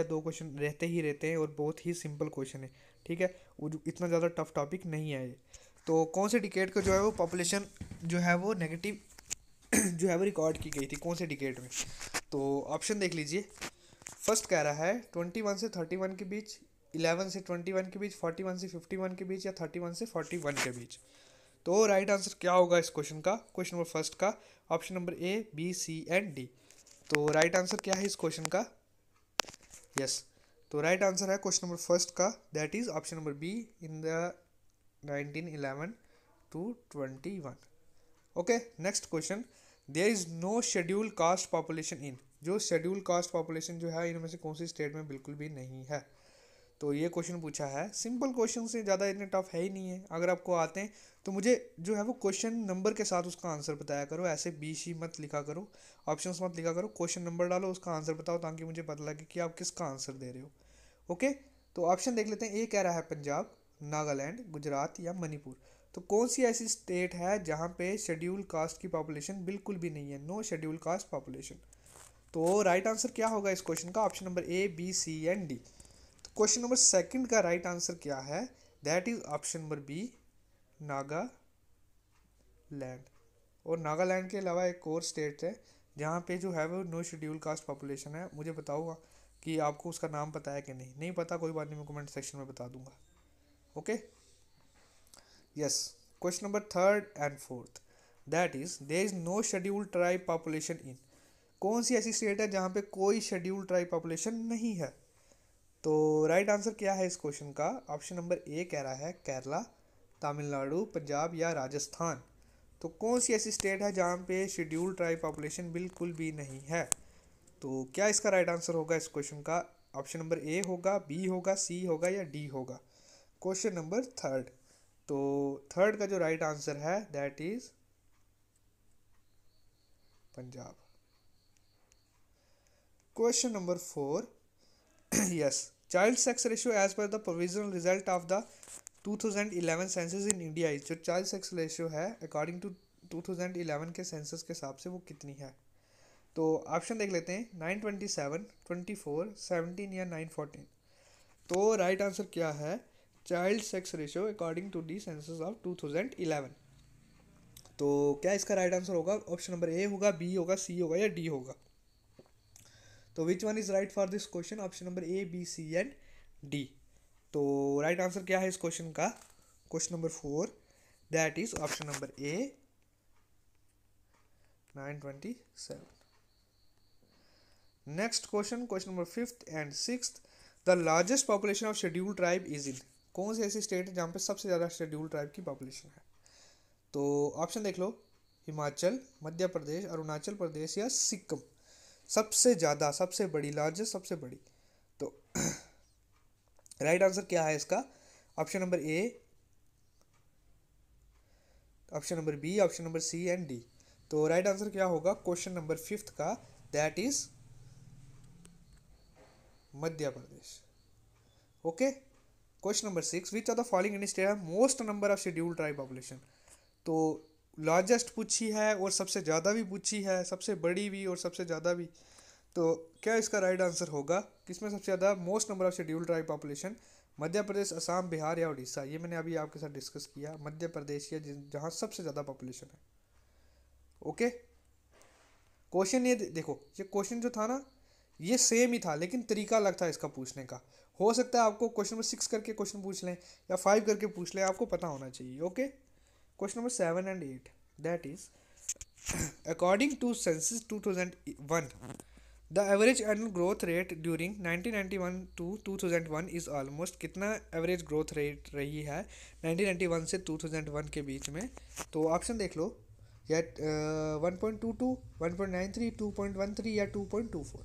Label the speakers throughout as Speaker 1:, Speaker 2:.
Speaker 1: दो क्वेश्चन रहते ही रहते हैं और बहुत ही सिंपल क्वेश्चन है, ठीक है। इतना ज़्यादा टफ टॉपिक नहीं है ये। तो कौन से डिकेड का जो है वो पॉपुलेशन जो है वो नेगेटिव जो है वो रिकॉर्ड की गई थी, कौन से डिकेड में? तो ऑप्शन देख लीजिए। फर्स्ट कह रहा है 21 से 31 के बीच, 11 से 21 के बीच, 41 से 51 के बीच, या 31 से 41 के बीच। तो राइट आंसर क्या होगा इस क्वेश्चन का, क्वेश्चन नंबर फर्स्ट का? Option number A, B, C and D. तो राइट आंसर क्या है इस क्वेश्चन का? यस, तो राइट आंसर है क्वेश्चन नंबर फर्स्ट का, that is option number B, in the 1911 to 21। Okay, next question. There is no schedule caste population in, जो schedule caste population जो है इनमें से कौन सी स्टेट में बिल्कुल भी नहीं है? तो ये क्वेश्चन पूछा है, सिंपल क्वेश्चन से, ज़्यादा इतने टफ है ही नहीं है। अगर आपको आते हैं तो मुझे जो है वो क्वेश्चन नंबर के साथ उसका आंसर बताया करो, ऐसे बी सी मत लिखा करो, ऑप्शंस मत लिखा करो, क्वेश्चन नंबर डालो, उसका आंसर बताओ, ताकि मुझे पता लगे कि आप किसका आंसर दे रहे हो। ओके, तो ऑप्शन देख लेते हैं। ए कह रहा है पंजाब, नागालैंड, गुजरात या मणिपुर। तो कौन सी ऐसी स्टेट है जहाँ पे शेड्यूल कास्ट की पॉपुलेशन बिल्कुल भी नहीं है, नो शेड्यूल कास्ट पॉपुलेशन? तो राइट आंसर क्या होगा इस क्वेश्चन का? Option number A, B, C and D. तो क्वेश्चन नंबर सेकंड का राइट आंसर क्या है? That is option number B, Nagaland. और नागालैंड के अलावा एक और स्टेट है जहाँ पे जो है वो नो शेड्यूल कास्ट पॉपुलेशन है। मुझे बताऊँगा कि आपको उसका नाम पता है कि नहीं, नहीं पता कोई बात नहीं, मैं कमेंट सेक्शन में बता दूंगा। Okay, yes. Question number third and fourth, that is there is no schedule tribe population in. कौन सी ऐसी स्टेट है जहाँ पे कोई शेड्यूल ट्राइब पॉपुलेशन नहीं है? तो राइट आंसर क्या है इस क्वेश्चन का? ऑप्शन नंबर ए कह रहा है केरला, तमिलनाडु, पंजाब या राजस्थान। तो कौन सी ऐसी स्टेट है जहाँ पे शेड्यूल ट्राइब पॉपुलेशन बिल्कुल भी नहीं है? तो क्या इसका राइट आंसर होगा इस क्वेश्चन का? ऑप्शन नंबर ए होगा, बी होगा, सी होगा या डी होगा? Question number third. तो थर्ड का जो राइट आंसर है that is Punjab. Question number four, yes, child sex ratio as per the provisional result of the 2011 census in India is, जो चाइल्ड सेक्स रेशियो है according to 2011 के census के हिसाब से वो कितनी है? तो ऑप्शन देख लेते हैं, 927, 24, 17 या 914। तो राइट आंसर क्या है child sex ratio according to the census of 2011? तो क्या इसका राइट आंसर होगा? ऑप्शन नंबर ए होगा, बी होगा, सी होगा या डी होगा? तो which one is right for this question? Option number A, B, C and D. तो राइट आंसर क्या है इस क्वेश्चन का? Question number four, that is option number A, 927। Next question, question number fifth and sixth, the largest population of scheduled tribe is in. कौन सी ऐसी state है जहाँ पे सबसे ज़्यादा शेड्यूल ट्राइब की पॉपुलेशन है? तो ऑप्शन देख लो, हिमाचल, मध्य प्रदेश, अरुणाचल प्रदेश या सिक्किम। सबसे ज़्यादा, सबसे बड़ी, लार्जेस्ट, सबसे बड़ी। तो राइट आंसर क्या है इसका? Option number A, option number B, option number C and D. तो राइट आंसर क्या होगा क्वेश्चन नंबर फिफ्थ का? That is Madhya Pradesh. Okay, question number six, which are the following in state है most number of scheduled tribe population? तो largest पूछी है और सबसे ज़्यादा भी पूछी है, सबसे बड़ी भी और सबसे ज़्यादा भी। तो क्या इसका राइट आंसर होगा? किसमें सबसे ज़्यादा most number of scheduled tribe population? Madhya Pradesh, Assam, Bihar या उड़ीसा? ये मैंने अभी आपके साथ डिस्कस किया, मध्य प्रदेश या जहाँ सबसे ज़्यादा पॉपुलेशन है। ओके, क्वेश्चन ये देखो, ये क्वेश्चन जो था ना ये सेम ही था, लेकिन तरीका अलग था इसका पूछने का। हो सकता है आपको क्वेश्चन नंबर सिक्स करके क्वेश्चन पूछ लें या फाइव करके पूछ लें, आपको पता होना चाहिए। Okay, question number seven and eight, that is according to census 2001, the average annual growth rate during 1991 to 2001 is almost. कितना एवरेज ग्रोथ रेट रही है 1991 से 2001 के बीच में? तो ऑप्शन देख लो, या 1.22, 1.93, 2.13 या 2.24।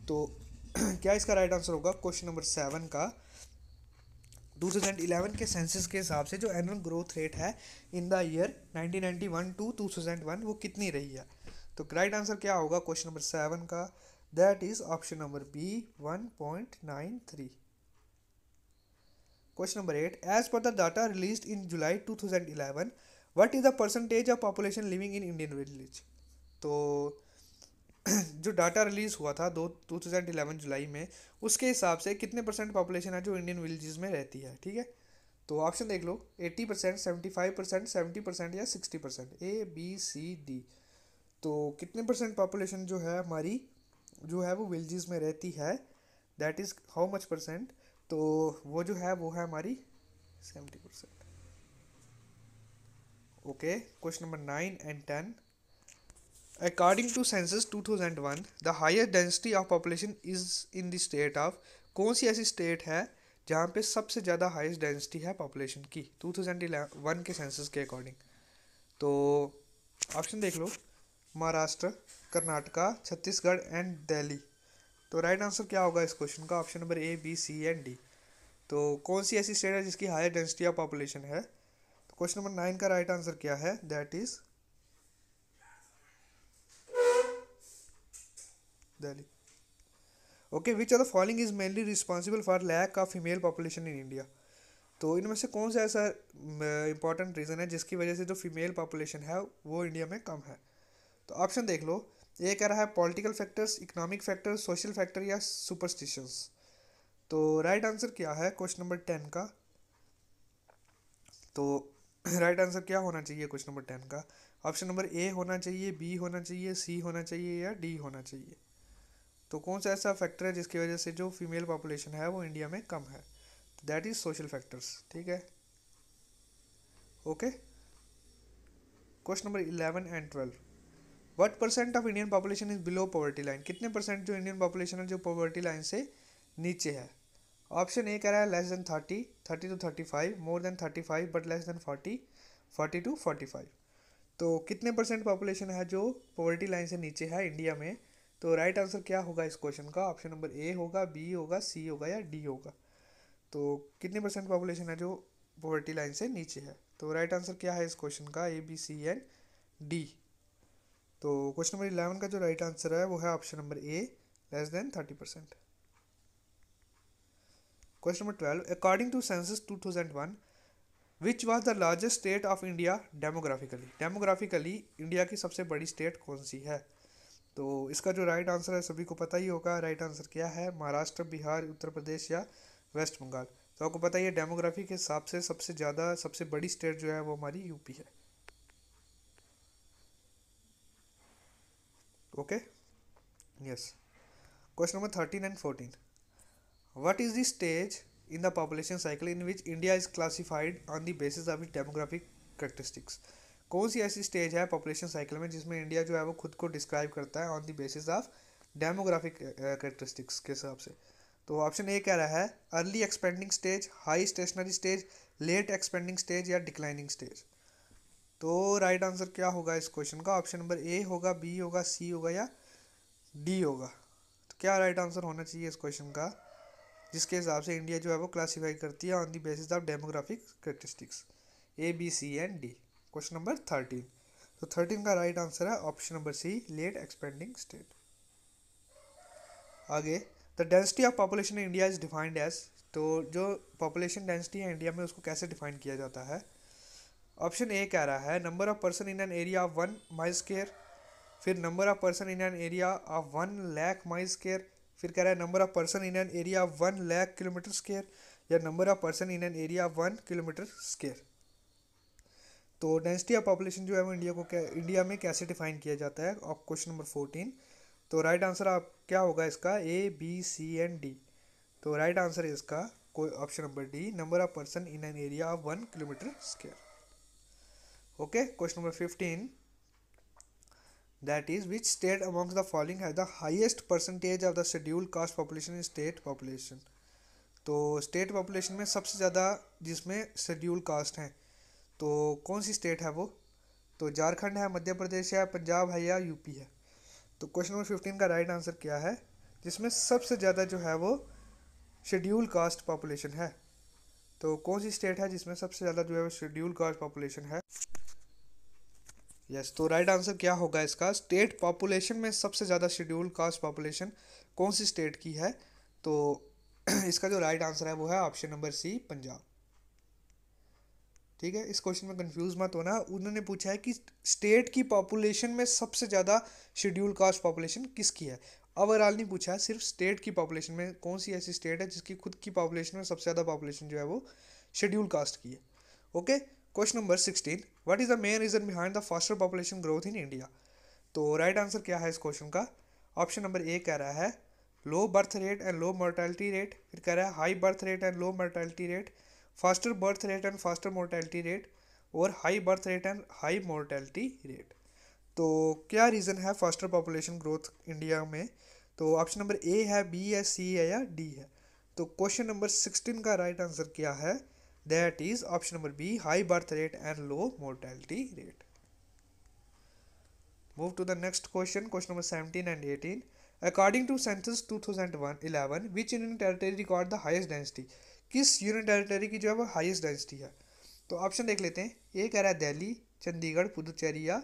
Speaker 1: तो क्या इसका राइट आंसर होगा क्वेश्चन नंबर सेवन का? 2011 के सेंसस के हिसाब से जो एनुअल ग्रोथ रेट है इन द ईयर 1991 टू 2001 वो कितनी रही है? तो राइट आंसर क्या होगा क्वेश्चन नंबर सेवन का? That is option number B, 1.93। Question number eight, as per the data released in July 2011, what is the percentage of population living in Indian village? तो जो डाटा रिलीज हुआ था 2011 जुलाई में, उसके हिसाब से कितने परसेंट पॉपुलेशन है जो इंडियन विलेजेस में रहती है, ठीक है। तो ऑप्शन देख लो, 80%, 75%, 70% या 60%, A B C D। तो कितने परसेंट पॉपुलेशन जो है हमारी, जो है वो विलेजेस में रहती है, that is how much percent. तो वो जो है वो है हमारी 70%। Okay, question number 9 and 10। According to census 2001, the highest density of population is in the state of, कौन सी ऐसी स्टेट है जहाँ पे सबसे ज़्यादा हाईएस्ट डेंसिटी है पॉपुलेशन की 2001 के सेंसस के अकॉर्डिंग। तो ऑप्शन देख लो, महाराष्ट्र, कर्नाटका, छत्तीसगढ़ एंड दिल्ली। तो राइट आंसर क्या होगा इस क्वेश्चन का? Option number A B C and D। तो कौन सी ऐसी स्टेट है जिसकी हायर डेंसिटी ऑफ पॉपुलेशन है? तो क्वेश्चन नंबर 9 का राइट आंसर क्या है? That is Delhi. Okay, which of the following is mainly responsible for lack of female population in India? तो इनमें से कौन सा ऐसा इंपॉर्टेंट रीज़न है जिसकी वजह से जो फीमेल पॉपुलेशन है वो इंडिया में कम है? तो ऑप्शन देख लो, ये कह रहा है political factors, economic factors, social factor या सुपरस्टिशंस। तो राइट आंसर क्या है क्वेश्चन नंबर 10 का? तो राइट आंसर क्या होना चाहिए क्वेश्चन नंबर 10 का? ऑप्शन नंबर ए होना चाहिए, बी होना चाहिए, सी होना चाहिए या डी होना चाहिए। तो कौन सा ऐसा फैक्टर है जिसकी वजह से जो फीमेल पॉपुलेशन है वो इंडिया में कम है? दैट इज सोशल फैक्टर्स, ठीक है। Okay, question number 11 and 12। What percent of Indian population is below poverty line? कितने परसेंट जो इंडियन पॉपुलेशन है जो पॉवर्टी लाइन से नीचे है? ऑप्शन ए कह रहा है less than 30, 30 to 35, more than 35 but less than 40, 40 to 45। तो कितने परसेंट पॉपुलेशन है जो पॉवर्टी लाइन से नीचे है इंडिया में? तो राइट आंसर क्या होगा इस क्वेश्चन का? ऑप्शन नंबर ए होगा, बी होगा, सी होगा या डी होगा। तो कितने परसेंट पॉपुलेशन है जो पॉवर्टी लाइन से नीचे है? तो राइट आंसर क्या है इस क्वेश्चन का? A B C and D। तो क्वेश्चन नंबर 11 का जो राइट आंसर है वो है option number A, less than 30%। Question number 12, according to census 2001, which was the largest state of India demographically? Demographically India की सबसे बड़ी स्टेट कौन सी है? तो इसका जो राइट आंसर है सभी को पता ही होगा। राइट आंसर क्या है? महाराष्ट्र, बिहार, उत्तर प्रदेश या वेस्ट बंगाल। तो आपको पता ही है डेमोग्राफी के हिसाब से सबसे ज़्यादा, सबसे बड़ी स्टेट जो है वो हमारी यूपी है। Okay, yes. Question number 13 and 14। What is the stage in the population cycle in which India is classified on the basis of its demographic characteristics? कौन सी ऐसी स्टेज है पॉपुलेशन साइकिल में जिसमें इंडिया जो है वो खुद को डिस्क्राइब करता है on the basis of demographic characteristics के हिसाब से? तो ऑप्शन ए कह रहा है early expanding stage, high stationary stage, late expanding stage या डिक्लाइनिंग स्टेज। तो राइट आंसर क्या होगा इस क्वेश्चन का? ऑप्शन नंबर ए होगा, बी होगा, सी होगा या डी होगा। तो क्या राइट आंसर होना चाहिए इस क्वेश्चन का जिसके हिसाब से इंडिया जो है वो क्लासीफाई करती है on the basis of demographic characteristics? A B C and D। Question number 13। तो 13 का राइट आंसर है option number C, late expanding state. आगे, the density of population in India is defined as. तो जो population density है India में उसको कैसे डिफाइन किया जाता है? ऑप्शन ए कह रहा है number of person in an area of 1 mile square, फिर number of person in an area of 1 lakh mile square, फिर कह रहा है number of person in an area of 1 lakh kilometre square, या number of person in an area of 1 kilometre square. तो density of population जो है वो इंडिया में कैसे डिफाइन किया जाता है? Of question number 14। तो राइट आंसर आप क्या होगा इसका? A B C and D। तो राइट आंसर है इसका कोई option number D, number of person in an area of 1 kilometre square. Okay, question number 15, that is which state amongst the following है the highest percentage of the scheduled caste population in state population? तो state population में सबसे ज़्यादा जिसमें scheduled caste हैं, तो कौन सी state है वो? तो झारखंड है, मध्य प्रदेश है, पंजाब है या यूपी है। तो क्वेश्चन नंबर 15 का राइट आंसर क्या है जिसमें सबसे ज़्यादा जो है वो शेड्यूल कास्ट पॉपुलेशन है? तो कौन सी स्टेट है जिसमें सबसे ज़्यादा जो है वो शेड्यूल कास्ट पॉपुलेशन है? यस, तो राइट आंसर क्या होगा इसका? स्टेट पॉपुलेशन में सबसे ज़्यादा शेड्यूल कास्ट पॉपुलेशन कौन सी स्टेट की है? तो इसका जो राइट आंसर है वो है ऑप्शन नंबर सी, पंजाब। ठीक है, इस क्वेश्चन में कंफ्यूज मत होना। उन्होंने पूछा है कि स्टेट की पॉपुलेशन में सबसे ज़्यादा शेड्यूल कास्ट पॉपुलेशन किसकी है। ओवरऑल नहीं पूछा है, सिर्फ स्टेट की पॉपुलेशन में कौन सी ऐसी स्टेट है जिसकी खुद की पॉपुलेशन में सबसे ज़्यादा पॉपुलेशन जो है वो शेड्यूल कास्ट की है। Okay, question number 16, what is the main reason behind the faster population growth in India. तो राइट आंसर क्या है इस क्वेश्चन का। ऑप्शन नंबर ए कह रहा है low birth rate and low mortality rate, फिर कह रहा है high birth rate and low mortality rate, faster birth rate and faster mortality rate, और high birth rate and high mortality rate. तो क्या रीज़न है फास्टर पॉपुलेशन ग्रोथ इंडिया में। तो ऑप्शन नंबर ए है, बी है, सी है, या डी है। तो क्वेश्चन नंबर 16 का राइट आंसर क्या है, that is option number B, high birth rate and low mortality rate. Move to the next question, question number 17 and 18. According to census 2011, which union territory record the highest density? किस union territory की जो है वो highest density है। तो option देख लेते हैं। ए कह रहा है दिल्ली, चंडीगढ़, पुदुचेरी या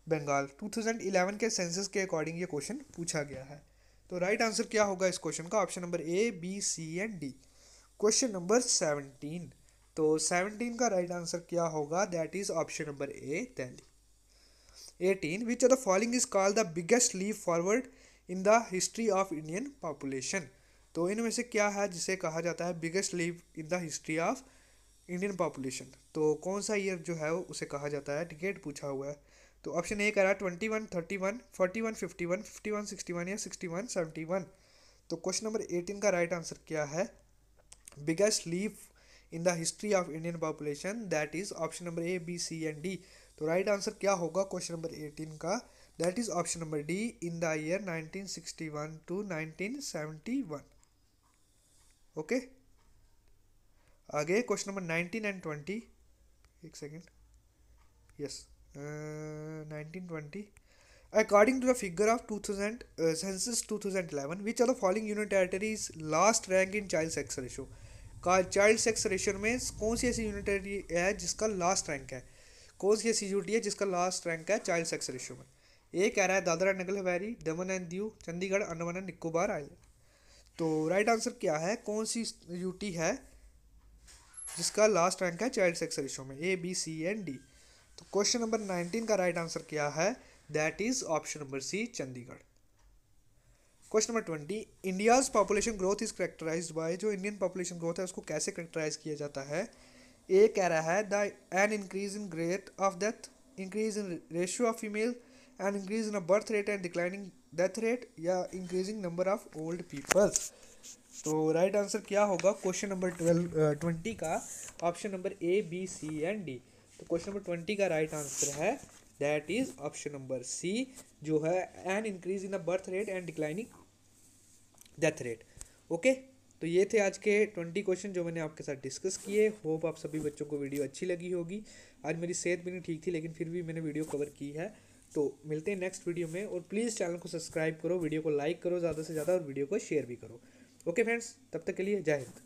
Speaker 1: बंगाल। 2011 के सेंसस के अकॉर्डिंग ये क्वेश्चन पूछा गया है। तो राइट आंसर क्या होगा इस क्वेश्चन का, option number A, B, C and D. Question number 17, तो 17 का राइट आंसर क्या होगा, that is option number A, Delhi. 18, which of the following is called the biggest leap forward in the history of Indian population। तो इनमें से क्या है जिसे कहा जाता है biggest leap in the history of Indian population. तो कौन सा ईयर जो है उसे कहा जाता है, टिकेट पूछा हुआ है। तो ऑप्शन ए कह रहा है 21, 31, 41, 51, 51, 61 या 61, 71। तो क्वेश्चन नंबर 18 का राइट आंसर क्या है, biggest leap in the history of Indian population, that is option number A, B, C and D. तो राइट आंसर क्या होगा क्वेश्चन नंबर 18 का, that is option number D, in the year 1961 to 1971। Okay, आगे question number 19 and 20, एक second, yes, 1920। According to the figure of 2000 census 2011, which of the following union territories last rank in child sex ratio। का child sex ratio में कौन सी ऐसी unit territory है जिसका last rank है, कौन सी ऐसी यूटी है जिसका लास्ट रैंक है चाइल्ड सेक्स रेशियो में। ए कह रहा है Dadra Nagar Haveli, Daman and Diu, Chandigarh, Andaman and Nicobar island. तो राइट आंसर क्या है, कौन सी यूटी है जिसका लास्ट रैंक है चाइल्ड सेक्स रेशियो में, A, B, C and D. तो क्वेश्चन नंबर 19 का राइट आंसर क्या है, that is option number C, Chandigarh. Question number 20, India's population growth is characterised bye, जो इंडियन पॉपुलेशन ग्रोथ है उसको कैसे करेक्टराइज किया जाता है। ए कह रहा है the an increase in rate of death, increase in ratio of female, and increase in birth rate and declining death rate, या increasing number of old peoples. तो राइट आंसर क्या होगा क्वेश्चन नंबर 20 का, option number A, B, C and D. तो question number 20 का right answer है, that is option number C, जो है an increase in the birth rate and declining death rate. Okay, तो ये थे आज के 20 क्वेश्चन जो मैंने आपके साथ डिस्कस किए। होप आप सभी बच्चों को वीडियो अच्छी लगी होगी। आज मेरी सेहत भी नहीं ठीक थी लेकिन फिर भी मैंने वीडियो कवर की है। तो मिलते हैं नेक्स्ट वीडियो में, और प्लीज़ चैनल को सब्सक्राइब करो, वीडियो को लाइक करो ज़्यादा से ज़्यादा, और वीडियो को शेयर भी करो। ओके फ्रेंड्स, तब तक के लिए जय हिंद।